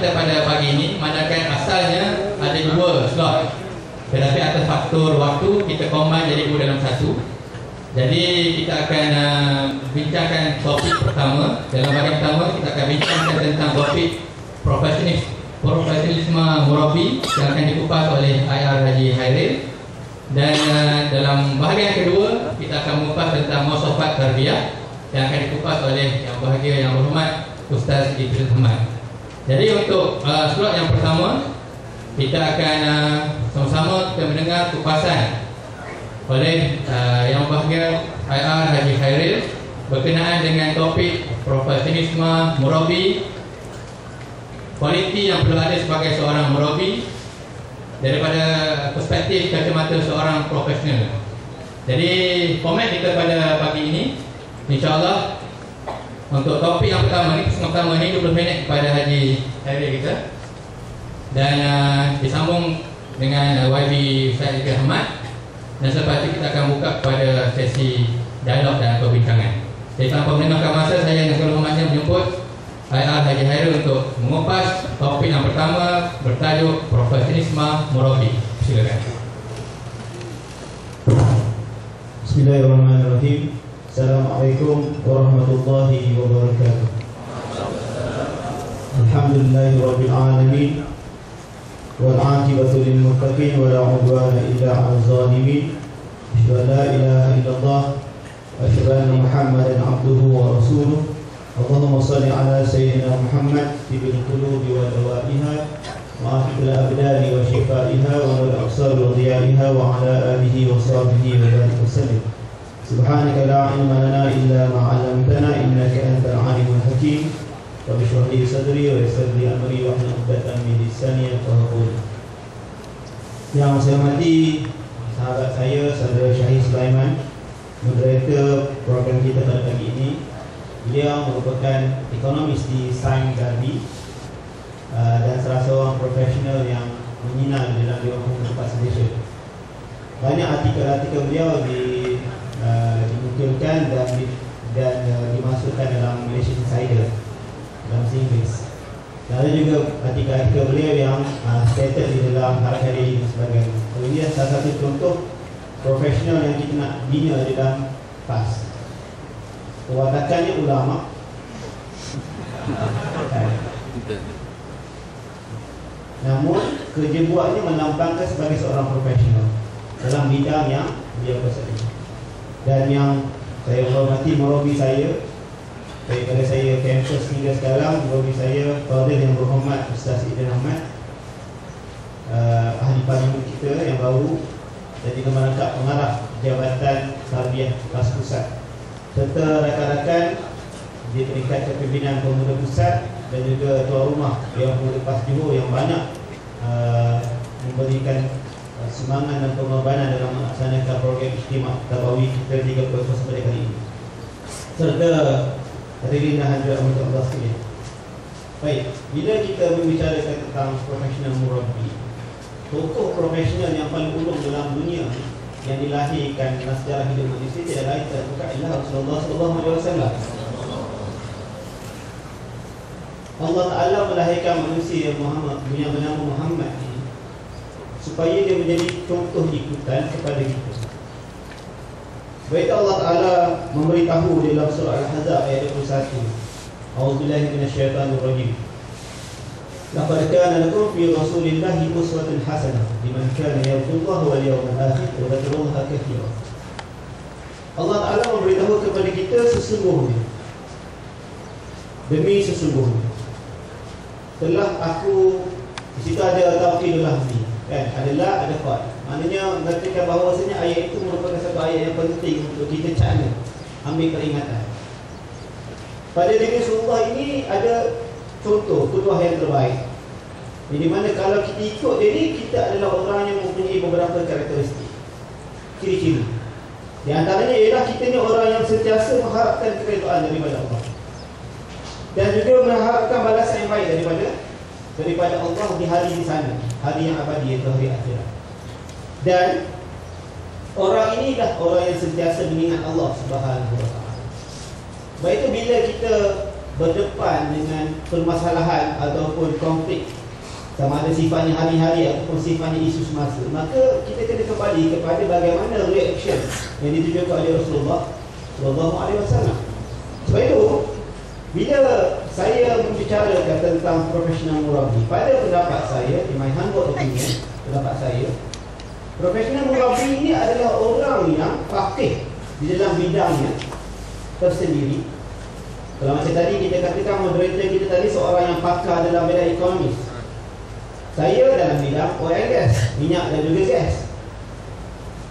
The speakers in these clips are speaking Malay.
kita pada pagi ini, manakala asalnya ada 2 slot, tetapi atas faktor waktu kita combine jadi 2 dalam 1. Jadi kita akan bincangkan topik pertama. Dalam bahagian pertama kita akan bincangkan tentang topik profesionalisme murabi yang akan dikupas oleh IR Haji Hairil. Dan dalam bahagian kedua kita akan mengupas tentang muasafat tarbiyah yang akan dikupas oleh yang bahagia yang berhormat Ustaz Idris Ahmad. Jadi untuk slot yang pertama, kita akan sama-sama kita mendengar kupasan oleh yang bahagia IR Haji Hairil berkenaan dengan topik profesionalisme murabi, kualiti yang perlu ada sebagai seorang murabi daripada perspektif kacamata seorang profesional. Jadi format kita pada pagi ini, insya-Allah untuk topik yang pertama ni, sesi pertama ni 20 minit kepada Haji Hairil kita, dan disambung dengan YB Ustaz Idris Ahmad, dan selepas itu kita akan buka kepada sesi dialog dan perbincangan. Jadi tanpa menengahkan masa, saya dengan segala hormatnya menjemput IR Haji Hairil untuk mengupas topik yang pertama bertajuk profesionalisme murabi. Silakan. Bismillahirrahmanirrahim. Assalamualaikum warahmatullahi wabarakatuh. Alhamdulillahirabbil alamin. Wal 'aqibatu lil muttaqin wa la 'udwana illa 'alal zalimin. Asyhadu an la ilaha illallah wa asyhadu anna Muhammadan 'abduhu wa rasuluh. Allahumma salli ala sayyidina Muhammad tibil qulubi wa dawaiha wa afiqil abdani wa shifaiha wa nuril absar wa dhiyaiha wa ala alihi wa sahbihi wa barik wasallim. Subhanaka la ilma lana illa ma 'allamtana innaka antal alimul hakim. Rabbi shrah li sadri wa yassir li amri wa hlul 'uqdatam min lisani yafqahu qawli. Yang saya hormati sahabat saya, Saudara Syahid Sulaiman, moderator program kita pada pagi ini. Beliau merupakan ekonomis di Sains Garbi dan salah seorang profesional yang menyinal dalam bidang hukum lepas Malaysia. Banyak artikel-artikel beliau dimungkinkan dan dimasukkan dalam Malaysia Insider dalam bahasa Inggeris. Dan ada juga artikel-artikel beliau yang stated di dalam Harari dan sebagainya. So, ini adalah salah satu contoh profesional yang kita nak bina di dalam PAS. Kewadakannya ulama, namun kerja buatnya menampakkan sebagai seorang profesional dalam bidang yang dia bersedia. Dan yang saya hormati murabi saya daripada saya kampus hingga sekarang, murabi saya Fadil yang berhormat Ustaz Idris Ahmad, ahli parlimen kita yang baru dan juga merangkap pengarah Jabatan Tarbiyah Kelas Pusat, serta rakan-rakan di peringkat kepimpinan Pemuda Pusat dan juga tuan rumah yang Pemuda PAS Johor yang banyak memberikan semangat dan pengorbanan dalam melaksanakan program istimewa Tabawi kita 30 pada kali ini, serta hadirin dan hadirat Allah sekalian. Baik, bila kita membicarakan tentang profesional murabi, tokoh profesional yang paling ulung dalam dunia yang dilahirkan dalam sejarah hidup manusia tidak lain bukan ialah Rasulullah SAW. Allah Ta'ala melahirkan manusia yang bernama Muhammad supaya dia menjadi contoh ikutan kepada kita. Sebab itu Allah Ta'ala memberitahu dalam surah Al-Ahzab ayat 21, A'udzubillahi minasyaitanir rajim. Laqad kana lakum fi Rasulillahi uswatun hasanah liman kana yarjullaha wal yawmal akhir wa dzakarallaha katsiran. Allah Ta'ala memberitahu kepada kita sesungguhnya, demi sesungguhnya telah aku, di situ ada tauhidul lahzi, kan, adalah ada qad. Maknanya mengatakan bahawasanya ayat itu merupakan satu ayat yang penting untuk kita cakna, ambil peringatan. Pada diri Rasulullah ini ada contoh kedua yang terbaik, di mana kalau kita ikut dia ni, kita adalah orang yang mempunyai beberapa karakteristik, ciri-ciri. Di antaranya ialah kita ni orang yang sentiasa mengharapkan keridhaan daripada Allah, dan juga mengharapkan balasan yang baik daripada Allah di hari di sana, hari yang abadi, iaitu hari akhirat. Dan orang inilah orang yang sentiasa mengingat Allah Subhanahu wa taala. Baik itu bila kita berdepan dengan permasalahan ataupun konflik, sama ada sifatnya hari-hari ataupun sifatnya isu semasa, maka kita kena kembali kepada bagaimana reaction yang ditunjukkan oleh Rasulullah sallallahu alaihi wasallam. Sebab itu, bila saya membicarakan tentang profesional murabbi, pada pendapat saya, in my humble opinion, pendapat saya, profesional murabbi ini adalah orang yang faqih di dalam bidangnya tersendiri. Kalau macam tadi kita katakan moderator kita tadi seorang yang pakar dalam bidang ekonomi, saya dalam bidang oil and gas, minyak dan juga gas.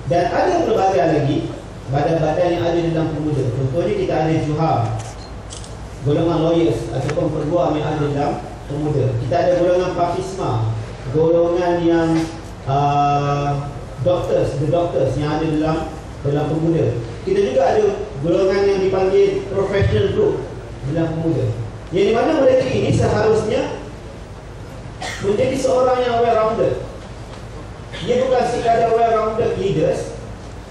Dan ada berbagai lagi badan-badan yang ada dalam pemuda. Contohnya kita ada Juham, golongan lawyers ataupun perguam yang ada dalam pemuda. Kita ada golongan Pakisma, golongan yang the doctors yang ada dalam pemuda. Kita juga ada golongan yang dipanggil professional group dalam pemuda, yang di mana mereka ini seharusnya menjadi seorang yang well-rounded. Dia bukan sekadar well-rounded leaders.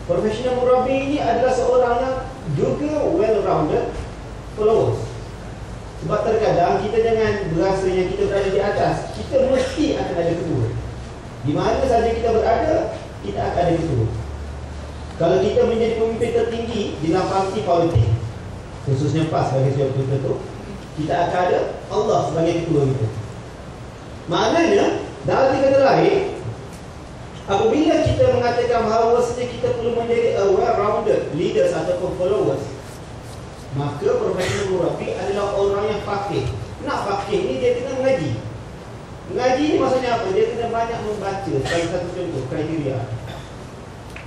Profesional murabbi ini adalah seorang yang juga well-rounded followers. Sebab terkadang kita jangan berasa yang kita berada di atas, kita mesti akan ada ketua. Di mana saja kita berada, kita akan ada ketua. Kalau kita menjadi pemimpin tertinggi di dalam parti politik, khususnya PAS sebagai sebuah ketua, kita akan ada Allah sebagai ketua kita. Maknanya, dalam arti kata lain, apabila kita mengatakan bahawa kita perlu menjadi well-rounded leaders ataupun followers, maka profesional murabbi adalah orang yang faqih. Nak faqih ni dia kena mengaji. Mengaji ni maksudnya apa? Dia kena banyak membaca. Sebagai satu contoh kriteria.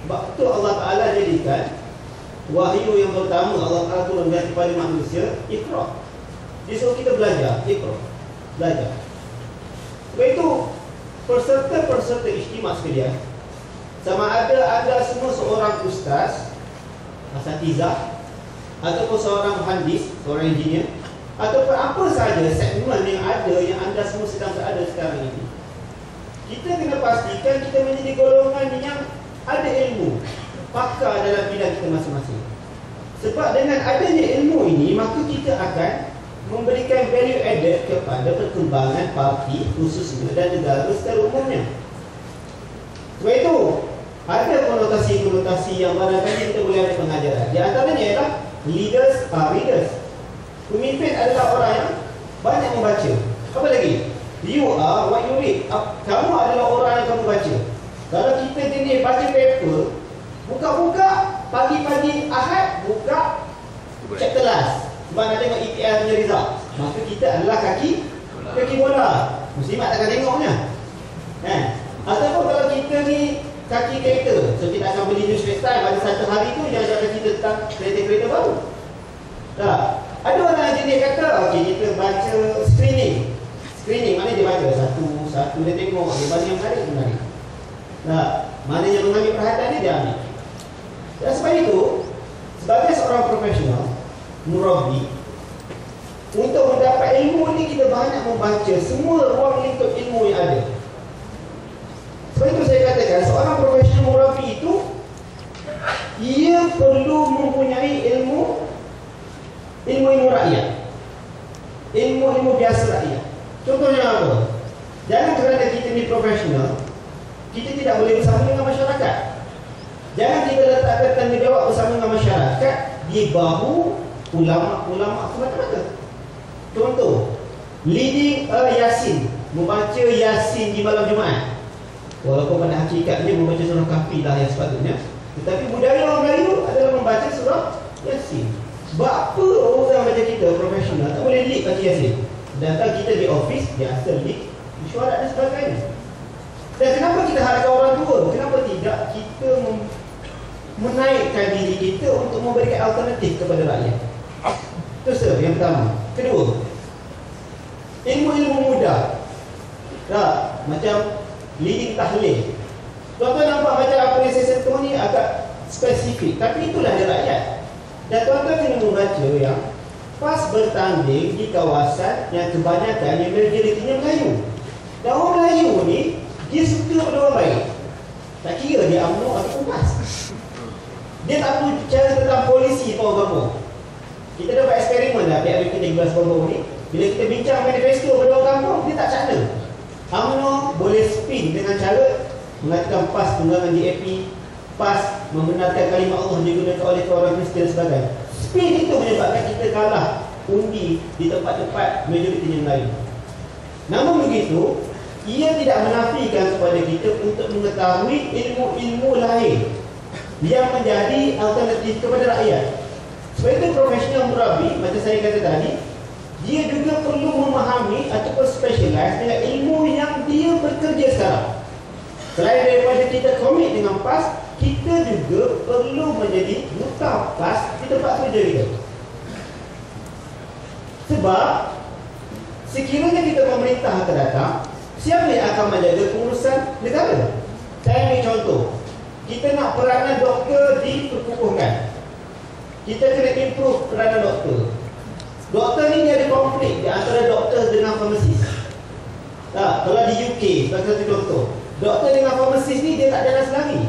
Sebab itu Allah Ta'ala jadikan wahyu yang pertama Allah Ta'ala turunkan kepada manusia, Iqra. Dia suruh kita belajar, Iqra, belajar. Sebab itu peserta-peserta istimewa sekalian, sama ada anda semua seorang ustaz, asatizah, ataupun seorang muhandis, seorang engineer, ataupun apa sahaja segmen yang ada yang anda semua sedang berada sekarang ini, kita kena pastikan kita menjadi golongan yang ada ilmu, pakar dalam bidang kita masing-masing. Sebab dengan adanya ilmu ini, maka kita akan memberikan value added kepada perkembangan parti khususnya dan negara secara umumnya. Sebab itu, ada konotasi-konotasi yang barangkali kita boleh ada pengajaran. Di antaranya ialah leaders are readers. Pemimpin adalah orang yang banyak membaca. Apa lagi? You are what you read. Kamu adalah orang yang kamu baca. Kalau kita jenis baca paper, buka-buka pagi-pagi Ahad, buka chapter last, sebab nak tengok EPL punya result, maka kita adalah kaki bola. Muslimat takkan tengoknya. Ataupun kalau kita ni kaki kereta, so kita akan beli news next time, pada satu hari tu jangan kita tentang kereta-kereta baru. Tak. Ada orang yang jenis kata, okey kita baca screening. Screening mana dia baca satu dia tengok, dia mana yang menarik. Nah, mana yang mengambil perhatian dia ambil. Dan sebab itu, sebagai seorang profesional murabbi, untuk mendapat ilmu ni kita banyak membaca semua ruang lingkup ilmu yang ada. Sebab itu saya katakan seorang profesional murabbi itu ia perlu mempunyai ilmu rakyat, ilmu biasa rakyat. Contohnya apa? Jangan kerana kita ni profesional, kita tidak boleh bersama dengan masyarakat. Jangan kita letakkan tanggungjawab bersama dengan masyarakat di bahu ulama-ulama semata-mata. Contoh, leading Yasin, membaca Yasin di malam Jumaat. Walaupun pada hakikatnya membaca surah Kahfi lah yang sepatutnya, tetapi budaya orang Melayu adalah membaca surah Yasin. Sebab apa orang macam kita profesional tak boleh lead baca Yasin? Sedangkan kita di office biasa lead mesyuarat dan sebagainya. Dan kenapa kita harapkan orang tua? Kenapa tidak kita menaikkan diri kita untuk memberikan alternatif kepada rakyat? Itu yang pertama. Kedua, ilmu-ilmu muda. Tak, macam leading tahlil. Tuan-tuan nampak macam apa yang saya sentuh ni agak spesifik, tapi itulah dia rakyat. Dan tuan-tuan kena membaca yang PAS bertanding di kawasan yang kebanyakan yang majoritinya Melayu. Dan orang Melayu ni dia suka pada orang baik. Tak kira dia UMNO ataupun PAS. Dia tak perlu bicara tentang polisi atau agama. Kita dah buat eksperimen dah PRB kita 13 ni. Bila kita bincang manifesto pada orang kampung, dia tak cakna. UMNO boleh spin dengan cara mengatakan PAS tunggangan JAP, PAS membenarkan kalimat Allah digunakan oleh orang Kristian dan sebagainya. Spin itu menyebabkan kita kalah undi di tempat-tempat majoriti yang lain. Namun begitu, ia tidak menafikan kepada kita untuk mengetahui ilmu-ilmu lain yang menjadi alternatif kepada rakyat. Sebab itu profesional murabi, macam saya kata tadi, dia juga perlu memahami ataupun specialize dengan ilmu yang dia bekerja sekarang. Selain daripada kita komit dengan PAS, kita juga perlu menjadi duta PAS di tempat kerja kita. Sebab sekiranya kita pemerintah akan datang, siapa yang akan menjaga pengurusan negara? Saya ambil contoh. Kita nak peranan doktor diperkukuhkan. Kita kena improve peranan doktor. Doktor ni dia ada konflik di antara doktor dengan farmasis. Kalau di UK, sebagai satu contoh, doktor dengan farmasis ni dia tak jalan selari.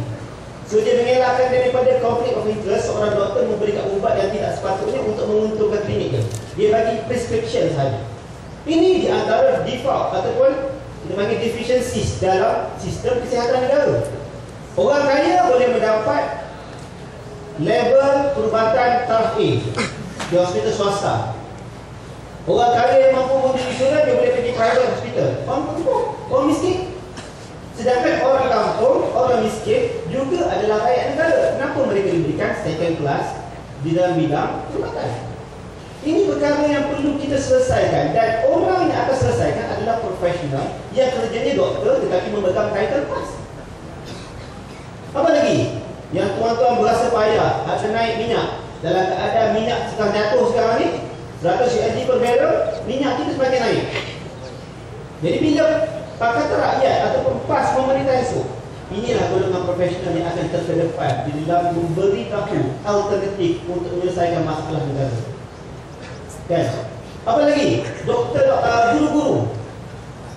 So dia mengelakkan daripada konflik of interest seorang doktor memberikan ubat yang tidak sepatutnya untuk menguntungkan klinik dia. Dia bagi prescription sahaja. Ini di antara default ataupun kita panggil deficiencies dalam sistem kesihatan negara. Orang kaya boleh mendapat label perubatan taraf A di hospital swasta. Orang kaya yang mampu membeli insurans, dia boleh pergi private hospital. Orang miskin. Sedangkan orang kampung, orang miskin juga adalah rakyat negara. Kenapa mereka diberikan second class di dalam bidang perubatan? Ini perkara yang perlu kita selesaikan, dan orang yang akan selesaikan adalah profesional yang kerjanya doktor tetapi memegang title PAS. Apa lagi? Yang tuan-tuan berasa payah akan naik minyak. Dalam keadaan minyak sedang jatuh sekarang ni 100 USD per barrel, minyak kita semakin naik. Jadi bila Pakatan Rakyat ataupun PAS pemerintah esok, inilah golongan profesional yang akan terdepan di dalam memberitahu alternatif untuk menyelesaikan masalah negara. Kan? Apa lagi? Doktor, guru-guru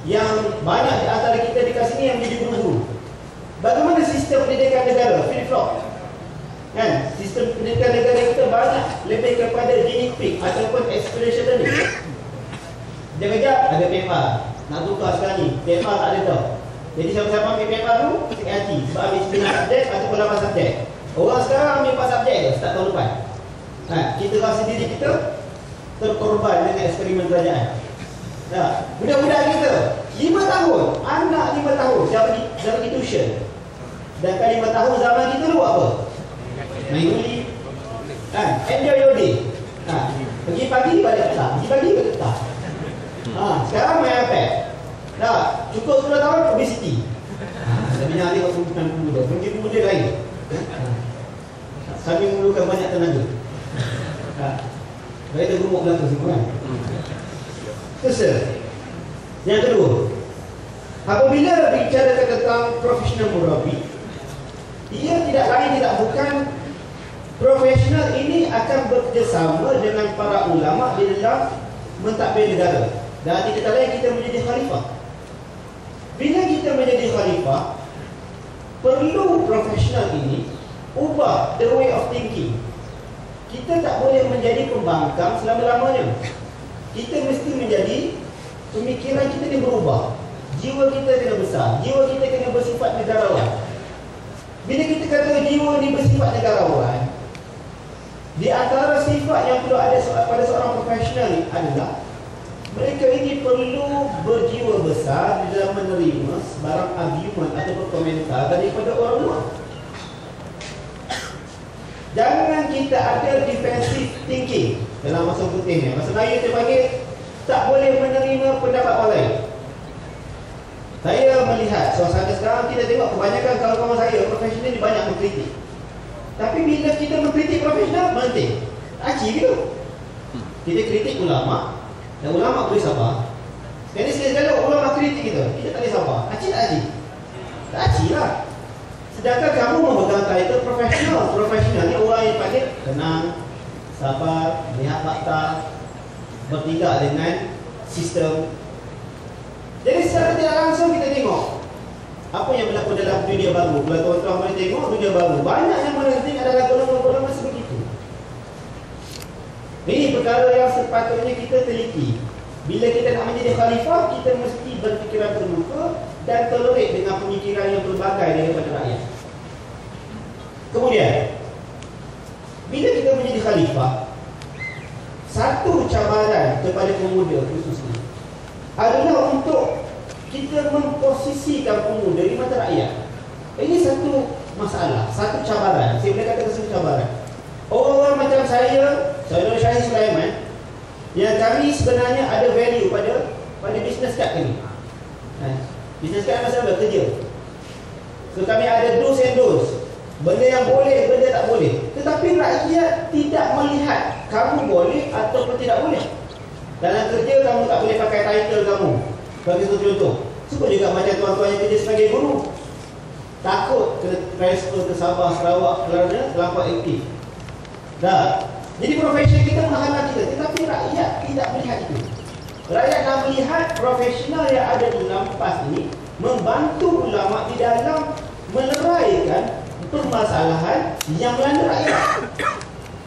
yang banyak di antara kita di sini yang menjadi guru-guru. Bagaimana sistem pendidikan negara? Flip-flop. Kan? Sistem pendidikan negara kita banyak lebih kepada genie pig ataupun experiential learning. Sekejap ada paper. Nak tukar sekarang ni, paper tak ada tau. Jadi siapa-siapa ambil paper tu, sakit hati sebab ambil 9 subjek ataupun 8 subjek. Orang sekarang ambil 4 subjek je, start tahun depan. Kita rasa diri kita terkorban dengan eksperimen kerajaan. Budak-budak kita 5 tahun, anak 5 tahun dah pergi tuition. Dan 5 tahun zaman kita tu buat apa? Main guli. Enjoy your day. Pergi pagi balik petang, pergi pagi balik petang. Sekarang main iPad. Cukup 10 tahun obesity. Saya menyari waktu bukan pemuda. Pergi pemuda lain. Sambil memerlukan banyak tenaga. Mereka gemuk belakang semua kan. Terus yang kedua, apabila bicara tentang profesional murabi, ia tidak lain tidak bukan profesional ini akan bekerjasama dengan para ulama di dalam mentadbir negara. Dan tidak lain kita menjadi khalifah. Bila kita menjadi khalifah, perlu profesional ini ubah the way of thinking. Kita tak boleh menjadi pembangkang selama-lamanya. Kita mesti menjadi, pemikiran kita ni berubah. Jiwa kita kena besar. Jiwa kita kena bersifat negarawan. Bila kita kata jiwa ni bersifat negarawan, di antara sifat yang perlu ada pada seorang profesional ni adalah mereka ini perlu berjiwa besar di dalam menerima sebarang argument ataupun komentar daripada orang luar. Jangan kita ada defensive thinking dalam masa putih ni. Masa Melayu kita panggil tak boleh menerima pendapat orang lain. Saya melihat suasana sekarang, kita tengok kebanyakan kawan-kawan saya profesional ni banyak mengkritik. Tapi bila kita mengkritik profesional, menting. Aci gitu. Kita kritik ulama, dan ulama boleh sabar. Sekali-sekala ulama kritik kita tak boleh sabar. Aci tak aci? Tak aci lah. Sedangkan kamu memegang title profesional. Profesional ni orang yang panggil tenang, sabar, melihat fakta, bertindak dengan sistem. Jadi secara tidak langsung kita tengok apa yang berlaku dalam dunia baru. Kalau tuan-tuan boleh tengok dunia baru, banyak yang menerima adalah golongan-golongan sebegitu. Ini perkara yang sepatutnya kita teliti. Bila kita nak menjadi khalifah, kita mesti berfikiran terbuka dan tolerate dengan pemikiran yang berbagai daripada rakyat. Kemudian, bila kita menjadi khalifah, satu cabaran kepada pemuda khususnya adalah untuk kita memposisikan pemuda di mata rakyat. Ini satu masalah, satu cabaran. Saya boleh katakan satu cabaran. Orang macam saya Syahid Sulaiman, yang kami sebenarnya ada value pada business card kami. Business card masalah kerja. So kami ada do's and don'ts. Benda yang boleh, benda tak boleh. Tetapi rakyat tidak melihat kamu boleh ataupun tidak boleh. Dalam kerja kamu tak boleh pakai title kamu. Bagi satu contoh. Sebab juga macam tuan-tuan yang kerja sebagai guru, takut kena transfer ke Sabah, Sarawak kerana terlampau aktif. Jadi profesion kita menghalang kita. Tetapi rakyat tidak melihat itu. Rakyat nak melihat profesional yang ada di dalam PAS ini membantu ulama di dalam meneraikan permasalahan yang melanda rakyat.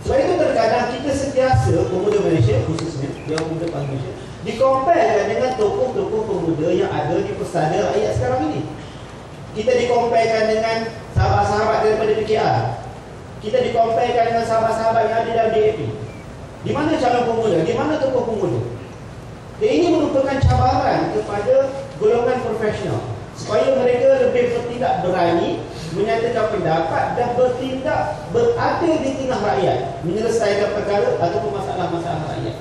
Sebab itu terkadang kita sentiasa, pemuda Malaysia khususnya, yang pemuda PAS Malaysia, dikomparekan dengan tokoh-tokoh pemuda yang ada di persada rakyat sekarang ini. Kita dikomparekan dengan sahabat-sahabat daripada PKR. Kita dikomparekan dengan sahabat-sahabat yang ada dalam DAP. Di mana calon pemuda? Di mana tokoh pemuda? Dan ini merupakan cabaran kepada golongan profesional supaya mereka lebih bertindak berani, menyatakan pendapat dan bertindak berada di tengah rakyat, menyelesaikan perkara ataupun masalah-masalah rakyat.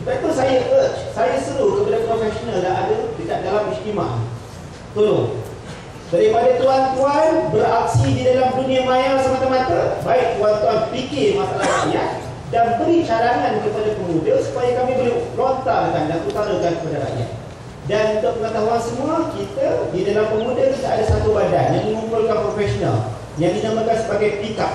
Sebab itu saya urge, saya seru kepada profesional yang ada dekat dalam istimewa. Tolong, daripada tuan-tuan beraksi di dalam dunia maya semata-mata, baik tuan-tuan fikir masalah rakyat dan beri cadangan kepada pemuda supaya kami boleh lontarkan dan utarakan kepada rakyat. Dan untuk pengetahuan semua, kita di dalam pemuda kita ada satu badan yang mengumpulkan profesional yang dinamakan sebagai PIKAP,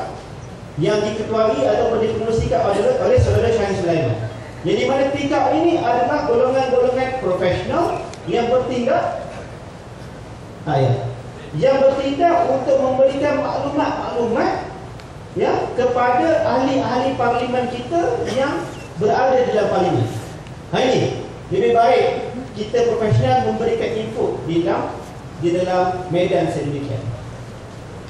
yang diketuai ataupun dipengerusikan oleh saudara Syahid Sulaiman. Jadi mana PIKAP ini adalah golongan-golongan profesional yang bertindak yang bertindak untuk memberikan maklumat-maklumat kepada ahli-ahli parlimen kita yang berada di dalam parlimen. Ini lebih baik kita profesional memberikan info di dalam medan sedemikian.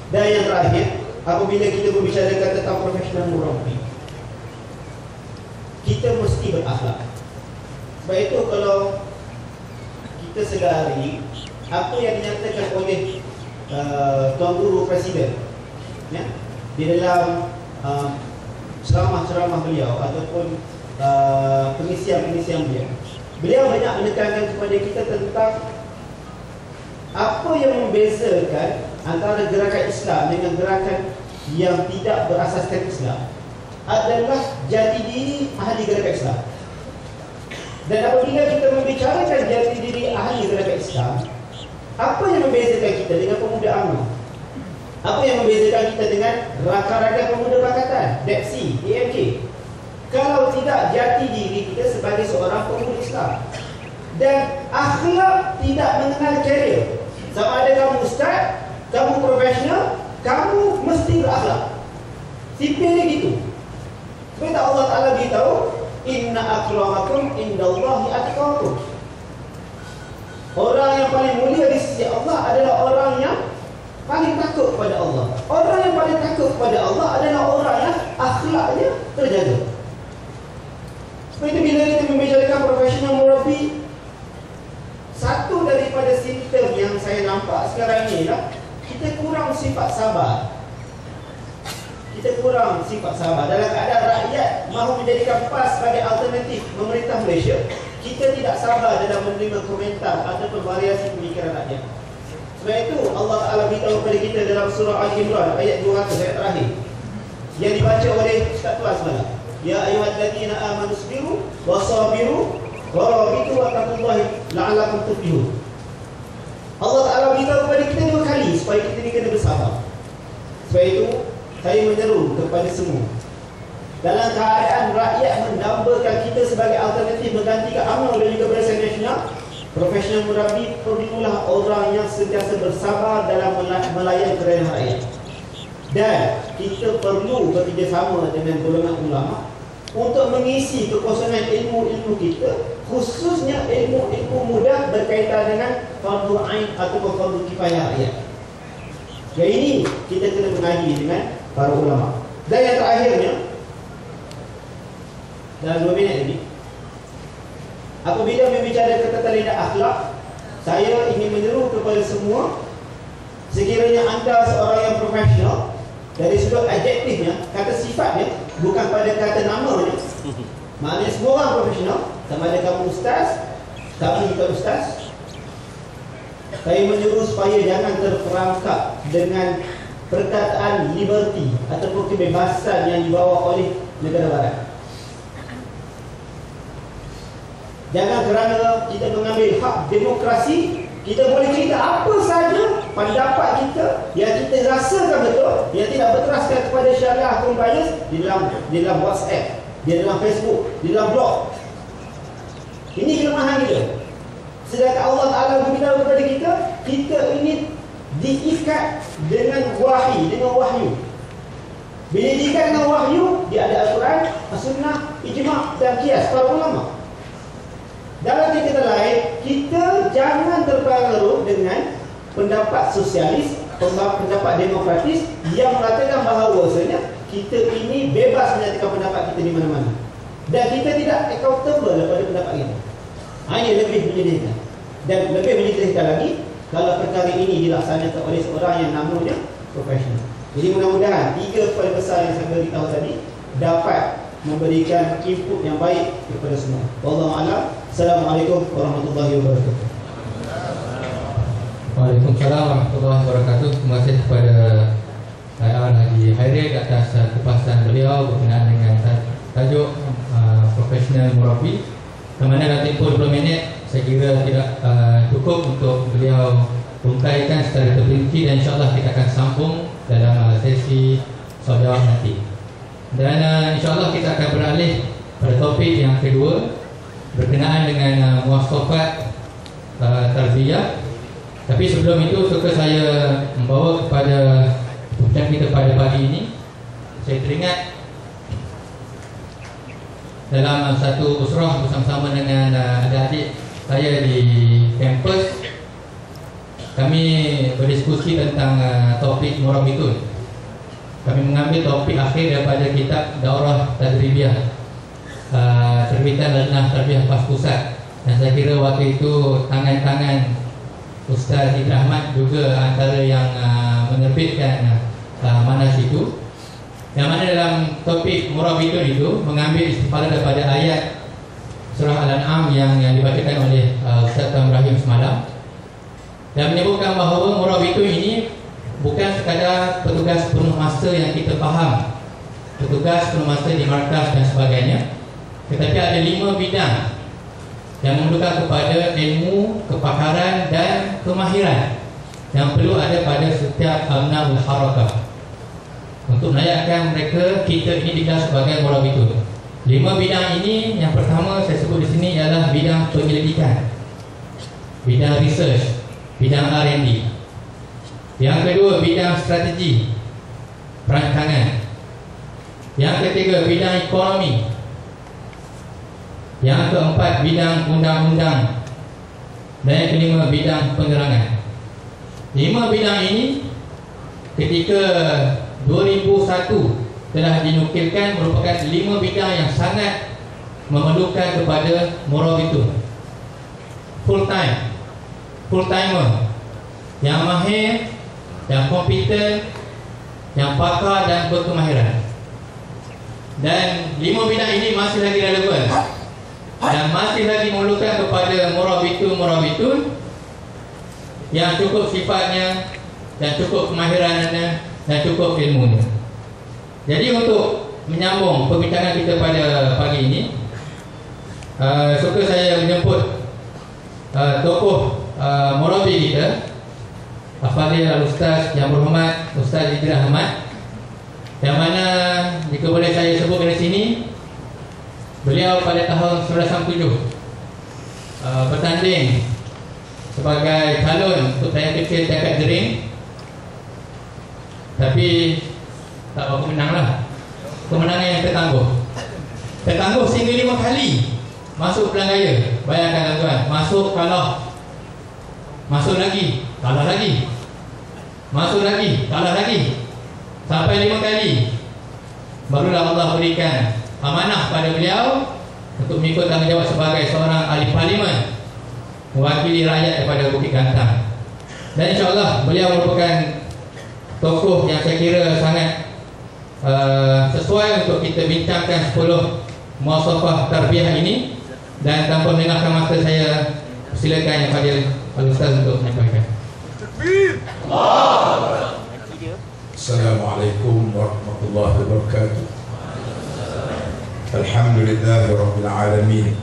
Dan yang terakhir, apabila kita berbicarakan tentang profesional murabbi, kita mesti berakhlak. Sebab itu kalau kita sedari apa yang dinyatakan oleh Tuan Guru Presiden di dalam ceramah-ceramah beliau ataupun pengisian-pengisian beliau banyak menekankan kepada kita tentang apa yang membezakan antara gerakan Islam dengan gerakan yang tidak berasaskan Islam adalah jati diri ahli gerakan Islam. Dan apabila kita membicarakan jati diri ahli gerakan Islam, apa yang membezakan kita dengan pemuda UMNO? Apa yang membezakan kita dengan rakan-rakan pemuda pakatan, DEPSI, AMK? Kalau tidak jati diri kita sebagai seorang pemuda Islam. Dan akhlak tidak mengenal karier. Sama ada kamu ustaz, kamu profesional, kamu mesti berakhlak. Simpelnya gitu. Sebab Allah Ta'ala beritahu, inna akramakum indallahi atqakum. Orang yang paling mulia di sisi Allah adalah orang yang paling takut kepada Allah. Orang yang paling takut kepada Allah adalah orang yang akhlaknya terjaga. Sebab itu bila kita membicarakan profesional murabbi, satu daripada simptom yang saya nampak sekarang ini ialah kita kurang sifat sabar. Kita kurang sifat sabar. Dalam keadaan rakyat mahu menjadikan PAS sebagai alternatif pemerintah Malaysia, kita tidak sabar dalam menerima komentar ataupun variasi pemikiran rakyat. Sebab itu Allah Ta'ala beritahu kepada kita dalam surah Al-Imran ayat 200, ayat terakhir, yang dibaca oleh Ustaz Tuan semalam. Ya ayyuhalladzina amanu sabiru wasabiru warabitu wattaqullaha la'allakum tuflihun. Allah Ta'ala beritahu kepada kita 2 kali supaya kita ni kena bersabar. Sebab itu saya menyeru kepada semua, dalam keadaan rakyat mendambakan kita sebagai alternatif menggantikan UMNO dan juga Barisan Nasional, profesional murabbi perlulah orang yang sentiasa bersabar dalam melayan kerajaan rakyat. Dan kita perlu bekerjasama dengan golongan ulama untuk mengisi kekosongan ilmu-ilmu kita, khususnya ilmu-ilmu mudah berkaitan dengan fardu ain atau fardu kifayah ayat. Yang ini kita kena mengaji dengan para ulama. Dan yang terakhirnya, dalam 2 minit lagi, apabila berbicara tentang lidah akhlak, saya ingin menyeru kepada semua, sekiranya anda seorang yang profesional, dari sudut adjektifnya, kata sifatnya, bukan pada kata namanya. Maknanya semua orang profesional, sama ada kamu ustaz, kami juga ustaz. Saya menyuruh supaya jangan terperangkap dengan perkataan liberty ataupun kebebasan yang dibawa oleh negara barat. Jangan kerana kita mengambil hak demokrasi, kita boleh cerita apa saja pendapat kita yang kita rasakan betul, yang tidak berteraskan kepada syariah compliance di dalam WhatsApp, di dalam Facebook, di dalam blog. Ini kelemahan kita. Sedangkan Allah Ta'ala beritahu kepada kita, kita ini diikat dengan wahyu. Bila diikat dengan wahyu, dia ada Al-Quran, As-Sunnah, Ijma' dan Qiyas para ulama. Dalam kata lain, kita jangan terpengaruh dengan pendapat sosialis, pendapat demokratis yang mengatakan bahawasanya kita ini bebas menyatakan pendapat kita di mana-mana. Dan kita tidak accountable daripada pendapat kita. Hanya lebih menyedihkan. Dan lebih menyedihkan lagi kalau perkara ini dilaksanakan oleh seorang yang namanya profesional. Jadi mudah-mudahan 3 poin besar yang saya beritahu tadi dapat memberikan input yang baik kepada semua. Wallahu a'lam. Assalamualaikum warahmatullahi wabarakatuh. Waalaikumsalam warahmatullahi wabarakatuh. Terima kasih kepada Ayah Haji Hairil atas kupasan beliau berkenaan dengan tajuk profesional murabi. Kemana dalam tempoh 20 minit saya kira tidak cukup untuk beliau uraikan secara terperinci, dan insyaAllah kita akan sambung dalam sesi soal jawab nanti. Dan insyaAllah kita akan beralih pada topik yang kedua berkenaan dengan muasafat tarbiyah. Tapi sebelum itu suka saya membawa kepada topik kita pada pagi ini. Saya teringat dalam satu usrah bersama-sama dengan adik-adik saya di kampus, kami berdiskusi tentang topik murabitun. Kami mengambil topik akhir daripada kitab Daurah Tadribiyah, terbitan Lajnah Tarbiyah PAS Pusat. Dan saya kira waktu itu tangan-tangan Ustaz Idris Ahmad juga antara yang menerbitkan manas itu. Yang mana dalam topik murabitun itu mengambil istifadah daripada ayat surah Al-An'am yang dibacakan oleh Ustaz Tuan Ibrahim semalam, dan menyebutkan bahawa murabitun ini bukan sekadar petugas penuh masa yang kita faham, petugas penuh masa di markas dan sebagainya, tetapi ada 5 bidang yang memerlukan kepada ilmu, kepakaran dan kemahiran yang perlu ada pada setiap abnaul harakah untuk melayakkan mereka. Kita ini digelar sebagai murabitun. 5 bidang ini, yang pertama saya sebut di sini ialah bidang penyelidikan, bidang research, bidang R&D. Yang kedua, bidang strategi perancangan. Yang ketiga, bidang ekonomi. Yang keempat, bidang undang-undang. Dan yang kelima, bidang penerangan. 5 bidang ini ketika 2001 telah dinukilkan merupakan 5 bidang yang sangat memerlukan kepada murabitun full timer yang mahir, yang kompeten, yang pakar dan berkemahiran. Dan 5 bidang ini masih lagi relevan dan masih lagi memerlukan kepada murabitun yang cukup sifatnya dan cukup kemahirannya dan cukup ilmunya. Jadi untuk menyambung perbincangan kita pada pagi ini, suka saya menjemput tokoh murabi kita, Al-Fadhil Al-Ustaz yang berhormat Ustaz Idris Ahmad, yang mana jika boleh saya sebut dari sini, beliau pada tahun 1997 bertanding sebagai calon untuk tayang kecil Takat Jering, tapi tak berapa menang lah. Kemenangan yang tertangguh. tertangguh sehingga 5 kali masuk pelang raya. Bayangkan tuan-tuan, masuk kalah, masuk lagi, kalah lagi, masuk lagi, kalah lagi, sampai 5 kali. Barulah Allah berikan amanah pada beliau untuk mengikut tanggungjawab sebagai seorang ahli parlimen, mewakili rakyat daripada Bukit Gantang. Dan insyaAllah beliau merupakan tokoh yang saya kira sangat sesuai untuk kita bincangkan 10 muasafah tarbiyah ini. Dan tanpa melengahkan masa, saya silakan yang Fadil Al-Ustaz untuk menyampaikan. Assalamualaikum warahmatullahi wabarakatuh. Alhamdulillahi rabbil alamin.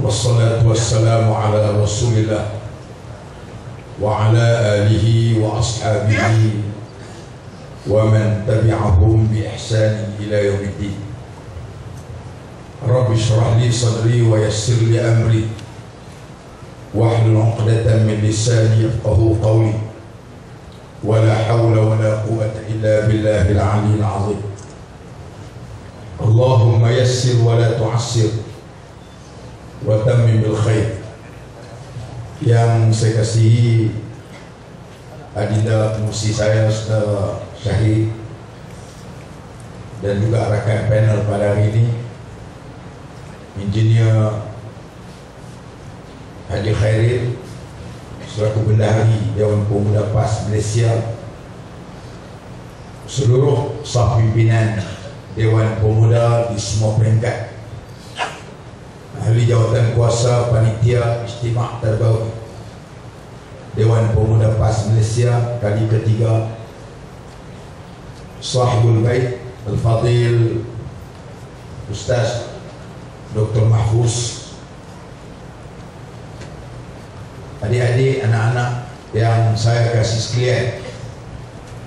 Wassalatu wassalamu ala Rasulillah wa ala alihi wa ashabihi wa man tabi'ahum bi ihsan ila yaumiddin. Rabbi shrah li sadri wa yassir li amri wahlul 'uqdatam min lisani yafqahu qawli. ولا حول ولا قوة إلا بالله العلي العظيم. اللهم يسر ولا تعسر وتمم بالخير. Yang saya kasihi adinda pengurusi saya, Saudara Syahid, dan juga rakan panel pada hari ini, Engineer Haji Khairil selaku Bendahari Dewan Pemuda PAS Malaysia, seluruh sah pimpinan Dewan Pemuda di semua peringkat, ahli jawatan kuasa panitia istimewa terbaru Dewan Pemuda PAS Malaysia kali ketiga, Sahibul Bait Al-Fadil Ustaz Dr. Mahfuz, adik-adik, anak-anak yang saya kasih sekalian,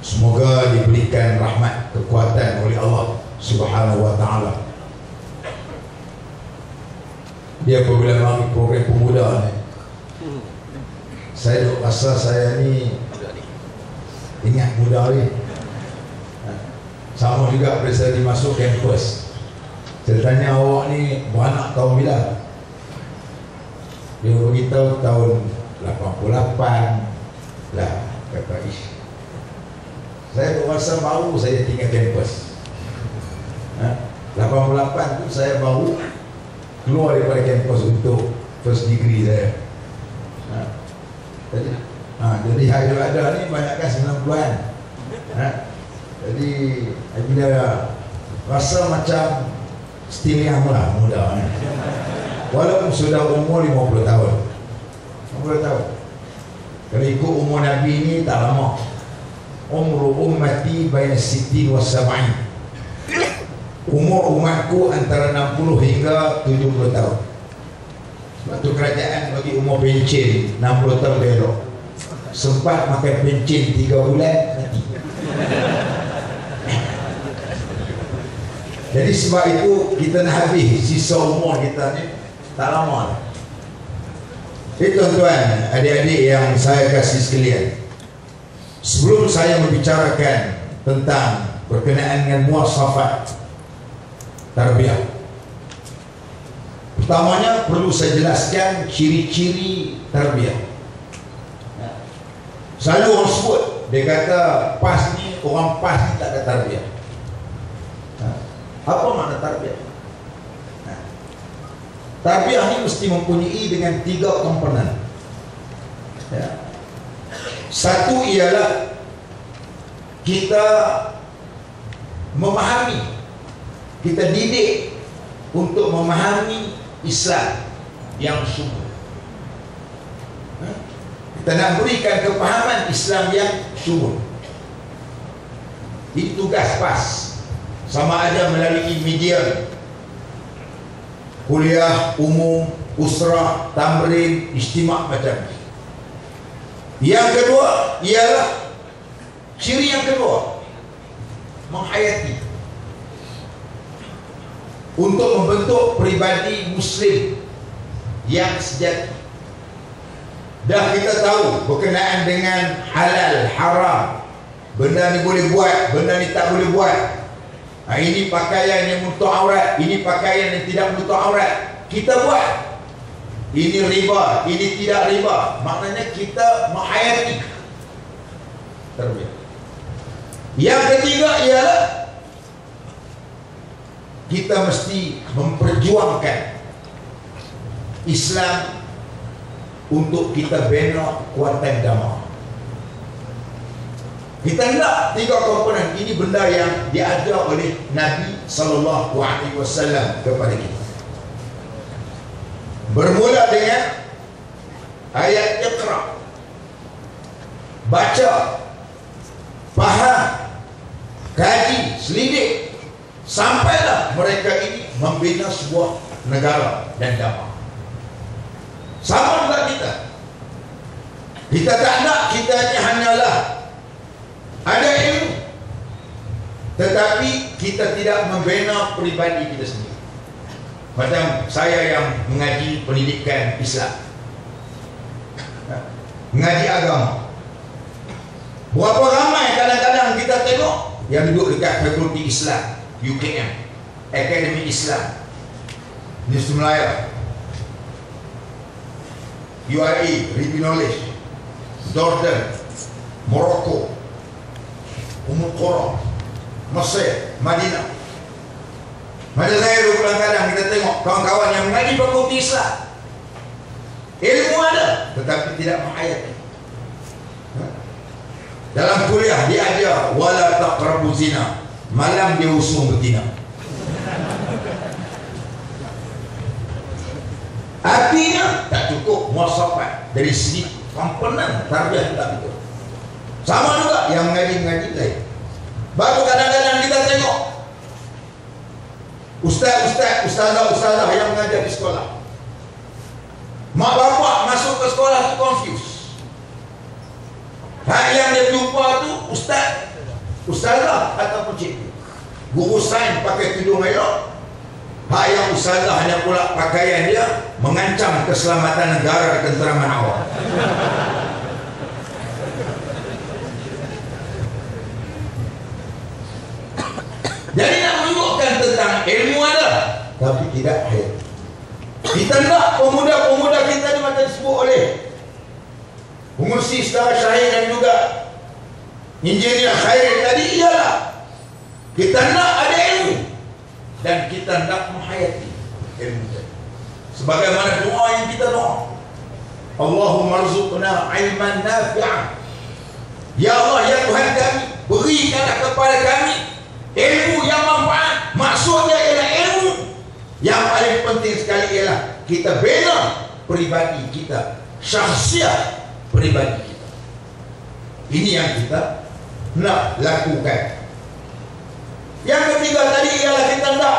semoga diberikan rahmat kekuatan oleh Allah Subhanahu wa ta'ala. Dia apabila mengambil program pemuda ni, saya duk rasa saya ni ingat muda ni. Sama juga bila saya dimasuk kampus, saya tanya, awak ni beranak tahun bila? Dia beritahu tahun 88 lah, kata ish. Saya berasa baru saya tinggal kampus. 88 tu saya baru keluar daripada kampus untuk first degree saya. Jadi hari ada ni banyakkan 90-an. Jadi bila rasa macam setengah muda. Walaupun sudah umur 50 tahun. 50 tahun. Kalau ikut umur Nabi ni tak lama. Umur ummati baina 60 wa 70. Umur umatku antara 60 hingga 70 tahun. Sebab tu kerajaan bagi umur pencen 60 tahun elok. Sempat makan pencen 3 bulan mati. Jadi sebab itu kita nak habis sisa umur kita ni tak lama lah. Jadi tuan-tuan, adik-adik yang saya kasih sekalian, sebelum saya membicarakan tentang berkenaan dengan muasafat tarbiyah, pertamanya perlu saya jelaskan ciri-ciri tarbiyah. Selalu orang sebut, dia kata PAS ni, orang PAS ni tak ada tarbiyah. Apa makna tarbiyah? Tarbiyah ni mesti mempunyai dengan 3 komponen. Satu ialah kita memahami, kita didik untuk memahami Islam yang sungguh. Kita nak berikan kepahaman Islam yang sungguh. Itu tugas PAS. Sama ada melalui media, kuliah umum, usrah, tamrin, istimewa macam ni. Yang kedua ialah ciri yang kedua, menghayati, untuk membentuk peribadi Muslim yang sejati. Dah kita tahu berkenaan dengan halal, haram, benda ni boleh buat, benda ni tak boleh buat. Ini pakaian yang menutup aurat, ini pakaian yang tidak menutup aurat, kita buat. Ini riba, ini tidak riba. Maknanya kita menghayati tarbiyah. Yang ketiga ialah kita mesti memperjuangkan Islam untuk kita bina kuatan damai. Kita hendak 3 komponen ini, benda yang diajar oleh Nabi SAW kepada kita. Bermula dengan ayat Iqra, baca, faham, kaji, selidik, sampailah mereka ini membina sebuah negara dan damai. Sama juga kita. Kita tak nak kita ini hanyalah ada ilmu, tetapi kita tidak membina peribadi kita sendiri. Macam saya yang mengaji pendidikan Islam, mengaji agama, berapa ramai kadang-kadang kita tengok yang duduk dekat Fakulti Islam UKM, Akademi Islam Universiti Melaya, UAE, Ribi Knowledge, Jordan, Morocco, Qura, Mesir, Madinah. Macam saya dulu kadang-kadang kita tengok kawan-kawan yang mengaji Fakulti Islam, ilmu ada tetapi tidak menghayati. Dalam kuliah diajar wala taqrabu zina, malam dia usung betina. Artinya tak cukup muasafat dari segi komponen tarbiyah tak betul. Sama juga yang mengaji lain. Baru kadang-kadang kita tengok ustazah yang mengajar di sekolah, mak bapak masuk ke sekolah tu confused. Hak yang dia jumpa tu ustazah ataupun cikgu. Guru sains pakai tudung elok, hak yang ustazah hanya pula pakaian dia mengancam keselamatan negara dan ketenteraman awam. Jadi nak menunjukkan tentang ilmu ada, tapi tidak hayat. Kita nak pemuda-pemuda kita ni macam disebut oleh pengurusi Setara Syahir dan juga Engineer Khairil tadi, ialah kita nak ada ilmu dan kita nak menghayati ilmu tadi. Sebagaimana doa yang kita doa, Allahumma rzuqna ilman nafi'an. Ya Allah, ya Tuhan kami, berikanlah kepada kami ilmu yang manfaat. Maksudnya ialah ilmu yang paling penting sekali ialah kita bina peribadi kita, syahsiah peribadi kita. Ini yang kita nak lakukan. Yang ketiga tadi ialah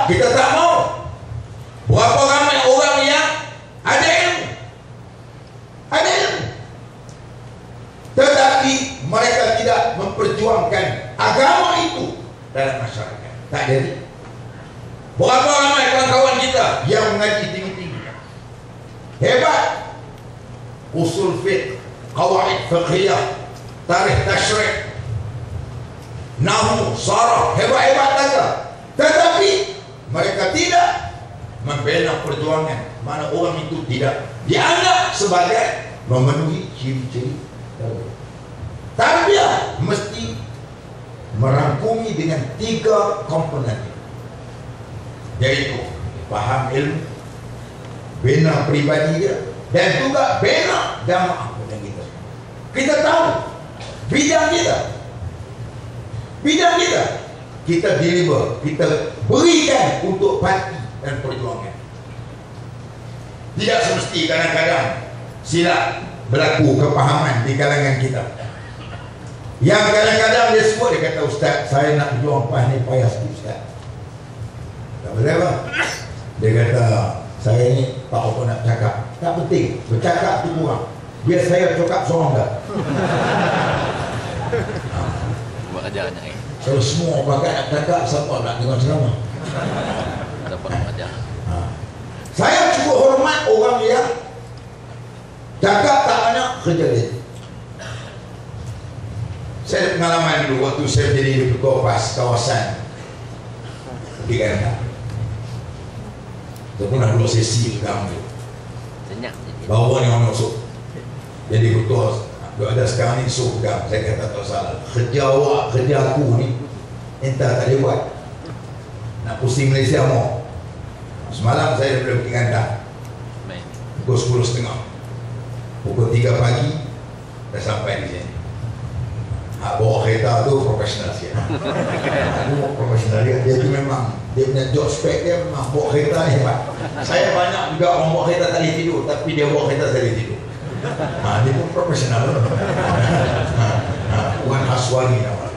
kita tak mau. Berapa ramai orang yang ada ilmu tetapi mereka tidak memperjuangkan agama itu dalam masyarakat. Tak jadi. Berapa ramai kawan-kawan kita yang mengaji tinggi-tinggi, hebat, usul fiqh, qawaid fiqhiyah, tarikh tasyrik', nahwu, sarah, hebat-hebat saja, tetapi mereka tidak membina perjuangan. Mana orang itu tidak dianggap sebagai memenuhi ciri-ciri tarbiyah. Mesti merangkumi dengan 3 komponen, yaitu faham ilmu, bina pribadi dia, dan juga bina jamaah kita. Kita tahu bidang kita, kita deliver, kita berikan untuk parti dan perjuangan. Tidak semesti kadang-kadang silap berlaku kepahaman di kalangan kita. Yang kadang-kadang dia sebut, dia kata, Ustaz, saya nak berjuang PAS ni payah sikit Ustaz. Tak boleh bang. Dia kata, saya ni tak apa nak cakap. Tak penting, bercakap tu kurang. Biar saya cakap seorang dah. Buat ajarnya ni. Kalau semua bakat nak cakap, siapa nak dengar ceramah? Dapat nak ajar. Saya cukup hormat orang yang cakap tak banyak, kerja dia. Saya ada pengalaman dulu waktu saya menjadi ketua PAS kawasan pergi ganda. Itu pun ada 2 sesi pegang tu. Senyap. Bawa ni orang masuk. Jadi betul. Ada sekarang ni suruh pegang. Saya kata tak salah. Kerja awak, kerja aku ni entah tak boleh buat. Nak pusing Malaysia mau. Semalam saya dah pergi ganda. Pukul 10.30. Pukul 3 pagi dah sampai di sini. Bawa kereta tu profesional sikit. Itu profesional dia tu memang dia punya job spec dia memang bawa kereta ni hebat. Saya banyak juga orang bawa kereta tak boleh tidur, tapi dia bawa kereta saya boleh tidur. Dia pun profesional. Bukan Haswani nama.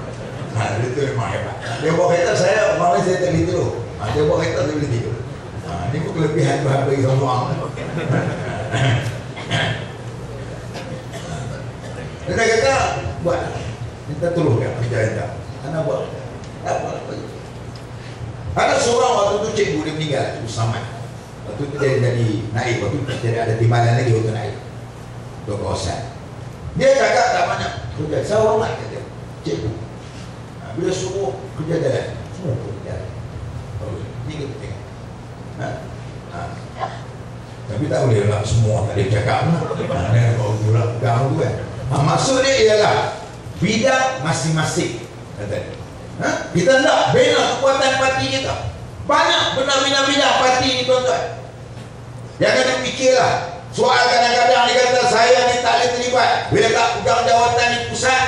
Dia tu memang hebat. Dia bawa kereta saya, malam saya tak boleh tidur. Dia bawa kereta saya boleh tidur. Ini pun kelebihan Tuhan bagi seorang. Dia kata buat, minta tolong kan kerja kita. Anak buat apa? Ada seorang waktu tu cikgu dia meninggal, Cikgu Samad. Waktu tu dia jadi naik, waktu tu dia ada timbalan lagi waktu naik. Untuk kawasan. Dia cakap tak banyak kerja. Saya hormat kata cikgu. Bila suruh kerja jalan, semua kerja jalan. Ini kita tengok. Tapi tak boleh lah semua tak boleh cakap lah. Kalau pula pegang tu kan. Maksud dia ialah bidang masing-masing. Kita nak bina kekuatan parti kita. Banyak benar-benar bidang parti ni tuan-tuan. Jangan fikirlah. Soal kadang-kadang dia kata saya ni tak boleh terlibat bila tak pegang jawatan di pusat.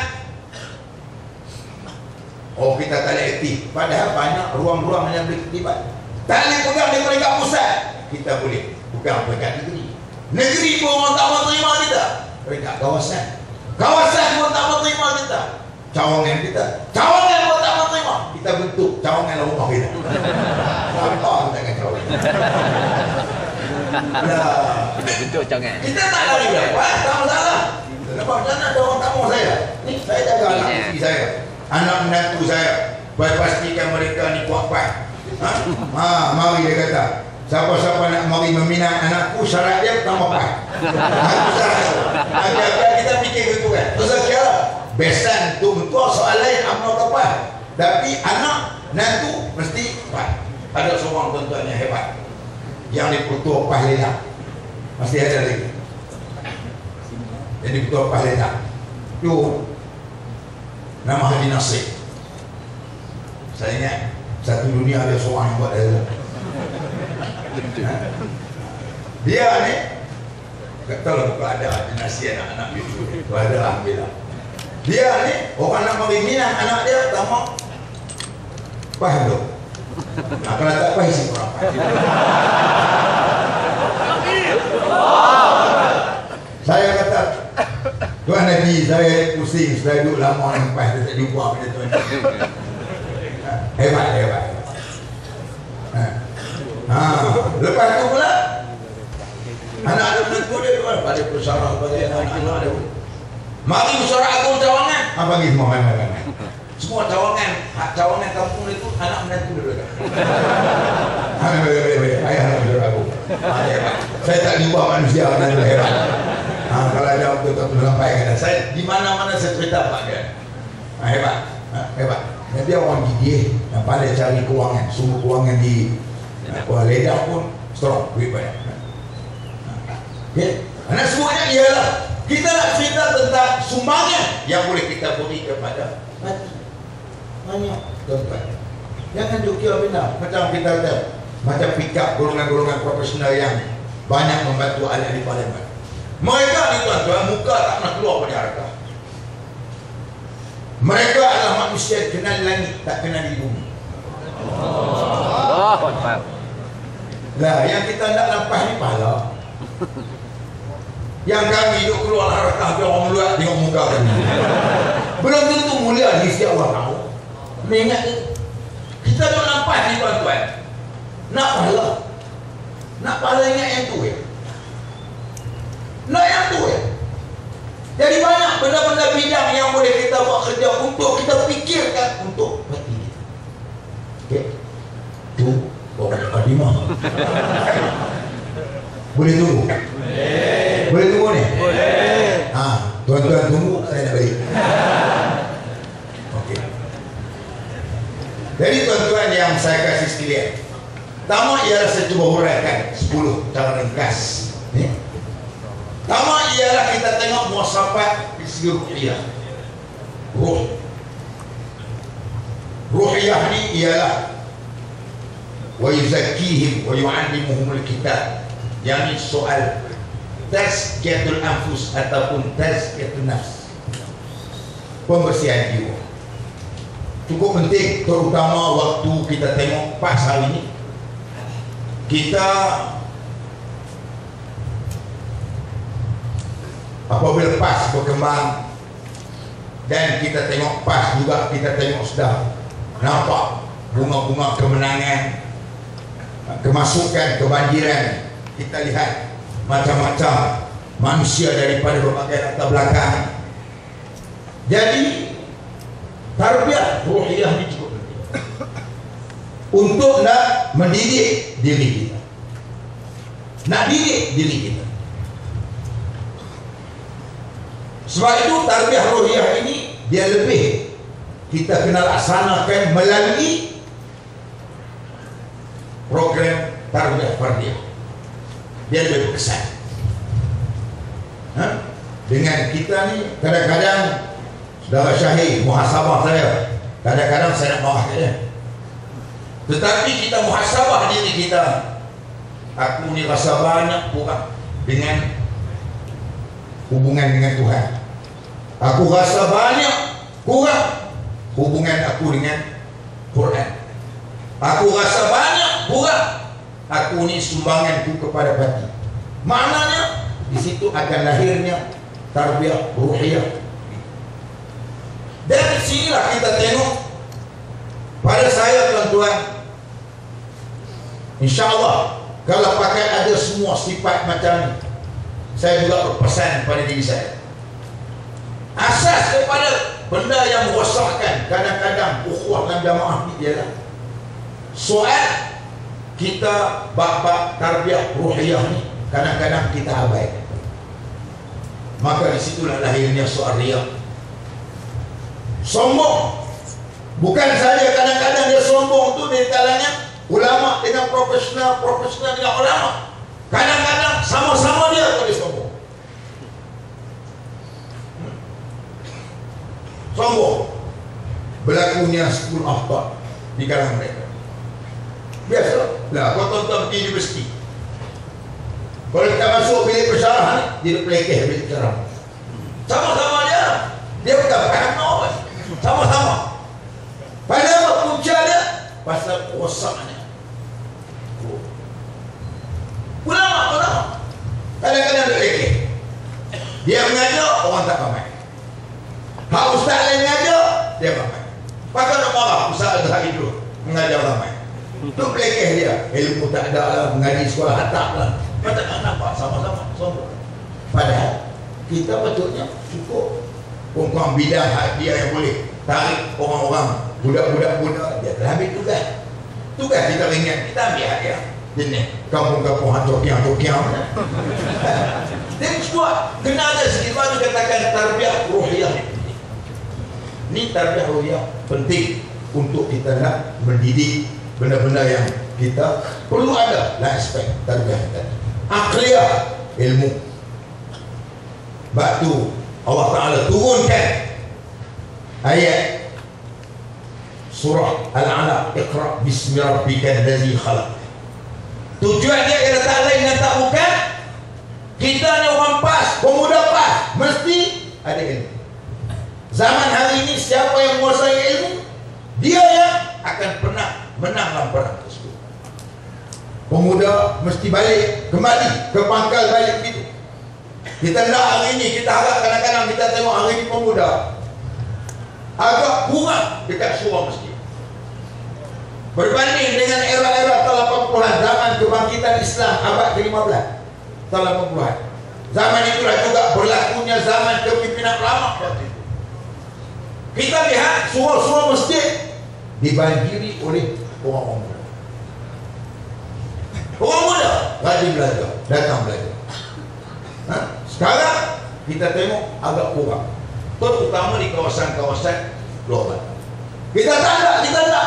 Oh kita tak boleh aktif. Padahal banyak ruang-ruang yang boleh terlibat. Tak boleh pegang di peringkat pusat. Kita boleh pegang peringkat negeri. Negeri pun orang tak mau terima kita. Peringkat kawasan. Kawasan pun tak mau terima kita. Cawangan kita. Cawangan pun tak mau terima. Kita bentuk cawangan rumah kita. Apa kita akan cawangan? Bentuk cawangan. Kita tak lari berapa. Tak masalah. Kenapa? Jangan ada orang tamu saya. Ni saya jaga anak isteri saya. Anak menantu saya. Saya pastikan mereka ni kuat-kuat. Mari dia kata. Siapa-siapa nak mari meminang anakku, syarat dia pertama kuat. Agak-agak kita fikir gitu kan. Terus kira besan tu betul soal lain amal kuat. Tapi anak nantu mesti kuat. Ada seorang tuan-tuan yang hebat yang diputua Pahlena. Masih ada lagi. Yang diputua Pahlena. Tu nama Haji Nasir. Saya ingat satu dunia ada seorang yang buat dia. Dia ni kata lah bukan ada dinasti anak-anak itu. Kalau ada alhamdulillah. Dia ni orang nak bagi minang anak dia pertama paham tu. Kalau tak paham isi orang paham. Saya kata Tuan Haji saya pusing sudah duduk lama lepas dia tak jumpa pada Tuan Haji. Hebat. Lepas tu pula anak-anak menentu dia tu pada persarah pada anak-anak dia. Mari musyawarah agung cawangan. Bagi semua main. Semua cawangan kampung itu anak menentu dia. Ayah anak musyawarah agung. Saya tak jumpa manusia anak dia hebat. Kalau ada waktu tak sampai kata saya di mana-mana saya cerita Pak dia. Hebat. Dan dia orang gigih yang pandai cari kewangan, sumber kewangan di Ledah pun strong, duit banyak. Okay. Karena semuanya ialah kita nak cerita tentang sumbangan yang boleh kita beri kepada mati. Banyak tuan-tuan. Jangan dukir benar. Macam kita kata, macam pick up golongan-golongan profesional yang banyak membantu ahli-ahli parlimen. Mereka ni tuan-tuan, muka tak pernah keluar pada harta. Mereka adalah manusia kenal langit, tak kenal di bumi. Lah, yang kita nak lampas ni pahala. Yang kami duduk keluar harta dia orang mulia tengok muka kami. Belum tentu mulia di sisi Allah tahu. Mengingat kita duduk lampas ni tuan-tuan. Nak pahala. Nak pahala ingat yang tu ya. Nak yang tu ya. Jadi banyak benda-benda bidang yang boleh kita buat kerja untuk kita fikirkan untuk mati kita. Okay. Tu orang kadimah. Boleh tunggu? Boleh tunggu ni? Boleh. Tuan-tuan tunggu, saya nak balik. Okey. Jadi tuan-tuan yang saya kasih sekalian, pertama ialah saya cuba huraikan 10 cara ringkas. Pertama ialah kita tengok muasafat di segi ruhiyah. Ruhiyah ni ialah wa yuzakkihim wa yu'allimuhumul kitab. Yang ini soal tazkiyatul anfus ataupun tazkiyatun nafs, pembersihan jiwa. Cukup penting, terutama waktu kita tengok pas hari ini, kita apabila pas berkembang dan kita tengok pas juga, kita tengok sudah nampak bunga-bunga kemenangan, kemasukan, kebanjiran. Kita lihat macam-macam manusia daripada berbagai latar belakang. Jadi tarbiyah ruhiyah ini cukup penting untuk nak mendidik diri kita, nak didik diri kita. Sebab itu tarbiyah ruhiyah ini dia lebih kita kena laksanakan melalui program tarbiyah fardiyah. Dia lebih berkesan. Dengan kita ni kadang-kadang saudara Syahid muhasabah saya, kadang-kadang saya nak marah dia, tetapi kita muhasabah diri kita. Aku ni rasa banyak kurang dengan hubungan dengan Tuhan. Aku rasa banyak kurang hubungan aku dengan Quran. Aku rasa banyak kurang aku ni sumbanganku kepada pati. Maknanya di situ akan lahirnya tarbiyah ruhiyah. Dari sinilah kita tengok pada saya tuan-tuan, insya-Allah kalau pakai ada semua sifat macam ni, saya juga berpesan pada diri saya. Asas kepada benda yang merosakkan kadang-kadang ukhuwah dalam jamaah ni ialah soal kita bab-bab tarbiyah ruhiyah ni kadang-kadang kita abaikan. Maka disitulah lahirnya soal riya, sombong. Bukan saja kadang-kadang dia sombong tu di kalangan ulama dengan profesional dengan ulama. Kadang-kadang sama-sama dia boleh sombong. Sombong. Berlakunya 10 akhtar di kalangan mereka. Biasa lah, kau tonton pergi universiti, kalau kita masuk bilik persyarahan, dia pelekeh bilik persyarahan. Sama-sama dia bukan faham apa, sama-sama. Padahal punca dia pasal rosaknya. Ulama kadang-kadang dia pelekeh. Dia mengajar, orang tak ramai. Hak ustaz lain mengajar, dia ramai. Pakai nak marah ustaz hari itu mengajar ramai. Itu pelekeh dia, ilmu tak ada lah, mengaji sekolah hatap lah. Macam nampak sama-sama sombong. Padahal kita patutnya cukup pengkong bidang hak dia yang boleh tarik orang-orang, budak-budak muda. Dia telah ambil tugas. Tugas kita ringan, kita ambil hak dia. Jenis kampung-kampung hantokiang-hantokiang. Dia semua kena ada sikit baru katakan tarbiyah ruhiyah. Ini tarbiyah ruhiyah penting untuk kita nak mendidik benda-benda yang kita perlu ada dalam aspek tarbiyah tadi. Aqliyah, ilmu. Sebab tu Allah Ta'ala turunkan ayat surah Al-Alaq, Iqra bismi rabbikal ladzi khalaq. Tujuan dia ialah tak lain dan tak bukan kita ni orang PAS, pemuda PAS mesti ada ilmu. Zaman hari ini siapa yang menguasai ilmu, dia yang akan pernah menang dalam perang tersebut. Pemuda mesti balik kembali ke pangkal balik begitu. Kita nak hari ini, kita harap kadang-kadang kita tengok hari ini pemuda agak kurang dekat surau masjid berbanding dengan era-era tahun 80-an, zaman kebangkitan Islam abad ke-15 tahun 80-an. Zaman itulah juga berlakunya zaman kepimpinan ulama waktu itu. Kita lihat surau-surau masjid dibanjiri oleh orang muda. Orang muda rajin belajar, datang belajar. Sekarang kita tengok agak kurang, terutama di kawasan-kawasan global. Kita tak ada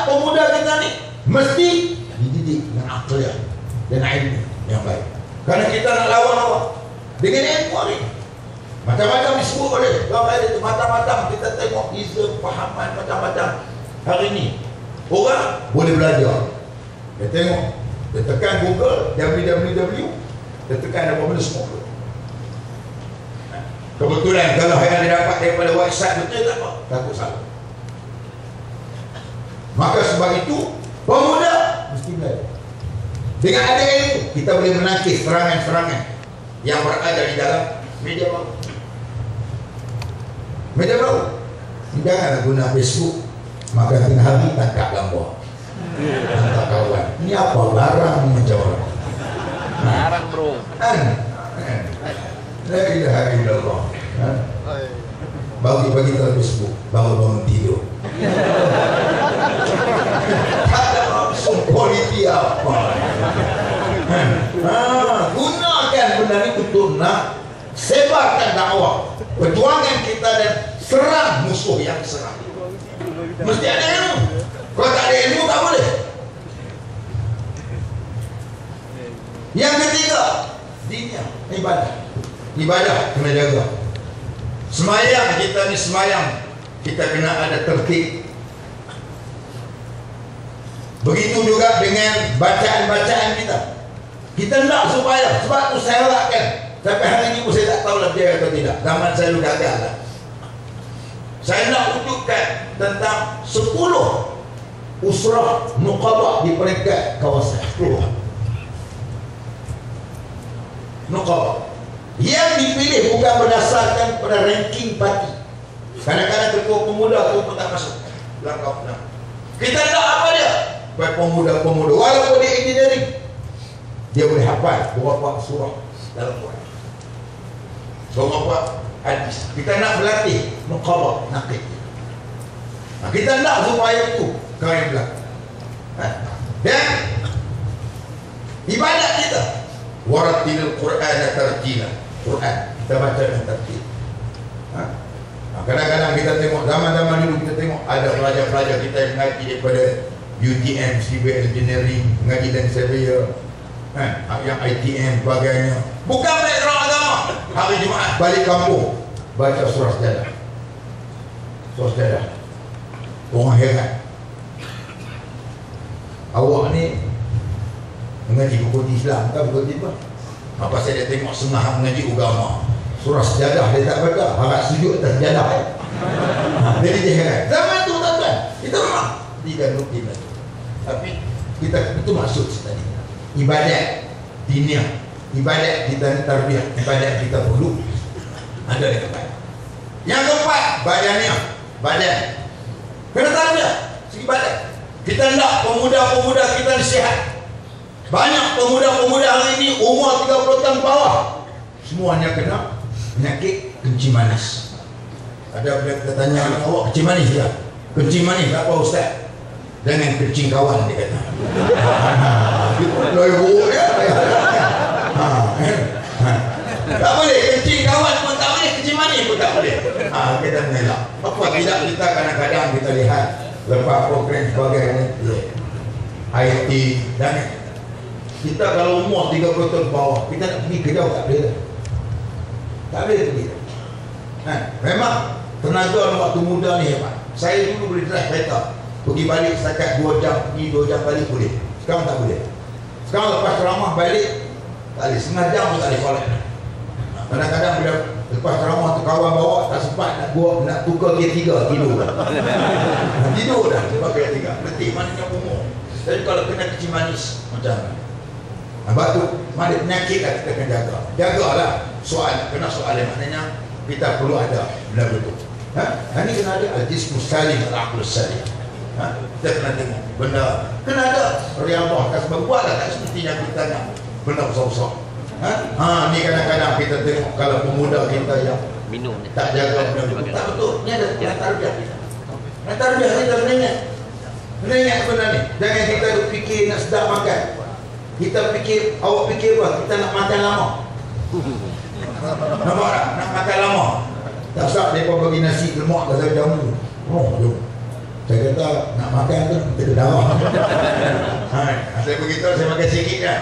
pemuda kita ni mesti dididik dengan akal dan ilmu yang baik. Karena kita nak lawan orang dengan ilmu ni. Macam-macam disebut oleh orang itu, macam-macam kita tengok izin, fahaman macam-macam. Hari ni orang boleh belajar. Dia tengok, dia tekan Google www, dia tekan apa benda semua. Kebetulan kalau yang dia dapat daripada website betul tak apa, takut salah. Maka sebab itu pemuda mesti belajar. Dengan ada ilmu kita boleh menangkis serangan-serangan yang berada di dalam media baru. Media baru. Janganlah guna Facebook, maka tengah hari tangkap gambar, tangkap kawan. Ini apa barang macam orang? Larang bro. La ilaha illallah. Bagi ke Facebook, bangun tidur. Tak ada maksud politik apa. Gunakan benda ni untuk nak sebarkan dakwah, perjuangan kita dan serang musuh yang serang. Mesti ada ilmu. Kalau tak ada ilmu tak boleh. Yang ketiga, dinia, ibadah. Ibadah kena jaga. Semayang kita ni semayang, kita kena ada tertib. Begitu juga dengan bacaan-bacaan kita. Kita nak supaya, sebab tu saya harapkan sampai hari ini pun saya tak tahu lah dia atau tidak. Zaman saya sudah gagal lah. Saya nak wujudkan tentang 10 usrah nuqabah di peringkat kawasan 10 nuqabah yang dipilih bukan berdasarkan pada ranking parti. Kadang-kadang ketua pemuda pun tak masuk dalam kawasan. Kita nak apa dia? Supaya pemuda-pemuda walaupun dia engineering, dia boleh hafal beberapa surah dalam Quran, beberapa hadis. Kita nak berlatih nuqabah, naqid. Kita nak supaya itu kau yang belakang. Dan ibadat kita, warattilil Qur'ana tartila. Quran kita baca dengan tertib. Kadang-kadang kita tengok zaman-zaman dulu, kita tengok ada pelajar-pelajar kita yang mengaji daripada UTM, civil engineering, mengaji dan surveyor, yang ITM sebagainya, bukan background agama. Hari Jumaat balik kampung baca surah sejadah. Surah sejadah. Orang heran, awak ni mengaji buku Islam kan, buku apa? Apa saya dia tengok setengah mengaji agama, surah sejadah dia tak baca, harap sujud atas sejadah. Jadi dia heran. Zaman tu tuan-tuan, kita memang tidak rutin lagi. Tapi kita itu maksud tadi. Ibadat diniyah, ibadat kita tarbiyah, ibadat kita perlu ada yang keempat. Yang keempat, badaniyah, badan. Kena tarbiyah, ibadat. Kita nak pemuda-pemuda kita sihat. Banyak pemuda-pemuda hari ini umur 30 tahun bawah, semuanya kena penyakit kencing manis. Ada bila kita tanya, awak kencing manis tak? Kencing manis apa ustaz? Jangan kencing kawan, dia kata. Lebih buruk ya. Tak boleh kencing kawan pun tak boleh, kencing manis pun tak boleh. Kita mengelak. Apa tidak kita kadang-kadang kita lihat lepas program sebagainya, IT dan kita kalau umur 30 tahun bawah, kita nak pergi ke jauh tak boleh dah. Tak boleh pergi. Memang tenaga waktu muda ni hebat. Saya dulu boleh drive kereta, pergi balik setakat 2 jam, pergi 2 jam balik boleh. Sekarang tak boleh. Sekarang lepas ceramah balik, tak boleh, setengah jam pun tak boleh solat. Kadang-kadang bila lepas ceramah tu kawan bawa, tak sempat nak tukar gear 3, tidur. Tidur dah sebab gear 3. Letih maknanya umur. Tapi kalau kena kencing manis macam sebab tu mana penyakit lah kita kena jaga. Jagalah soalan, kena soalan maknanya kita perlu ada benda betul. Ini kena ada al-jismus salim, al-aqlus salim. Kita kena tengok benda, kena ada riyadhah. Sebab buatlah, tak semestinya kita nak benda besar-besar. Ni kadang-kadang kita tengok kalau pemuda kita yang minum tak jaga benda betul. Tak betul. Ni ada tarbiyah kita. Tarbiyah kita kena ingat. Kena ingat benda ni. Jangan kita duk fikir nak sedap makan. Kita fikir, awak fikir apa? Kita nak makan lama. Nampak tak? Nak makan lama. Tak usah mereka bagi nasi lemak ke jamu. Oh, jom. Saya kata nak makan tu kita ke darah. Saya begitu, saya makan sikit kan.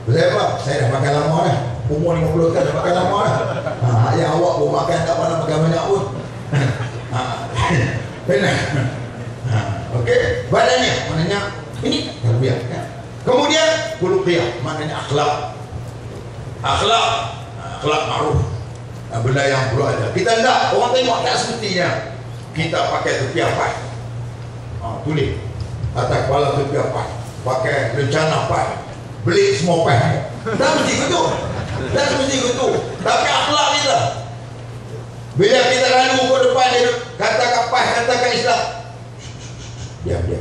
Saya apa? Saya dah makan lama dah. Umur 50 tahun dah makan lama dah. Yang awak pun makan tak pernah makan banyak pun. Benar. Okey, badannya maknanya ini tarbiyah kan. Kemudian khuluqiyah maknanya akhlak. Akhlak ma'ruf. Benda yang perlu ada. Kita tak, orang tengok tak semestinya kita pakai topi apa. Tulis atas kepala topi apa, pakai lencana apa, beli semua apa. Tak mesti begitu. Tak mesti begitu. Tapi akhlak kita. Bila kita lalu ke depan dia kata kapas, katakan Islam. Diam.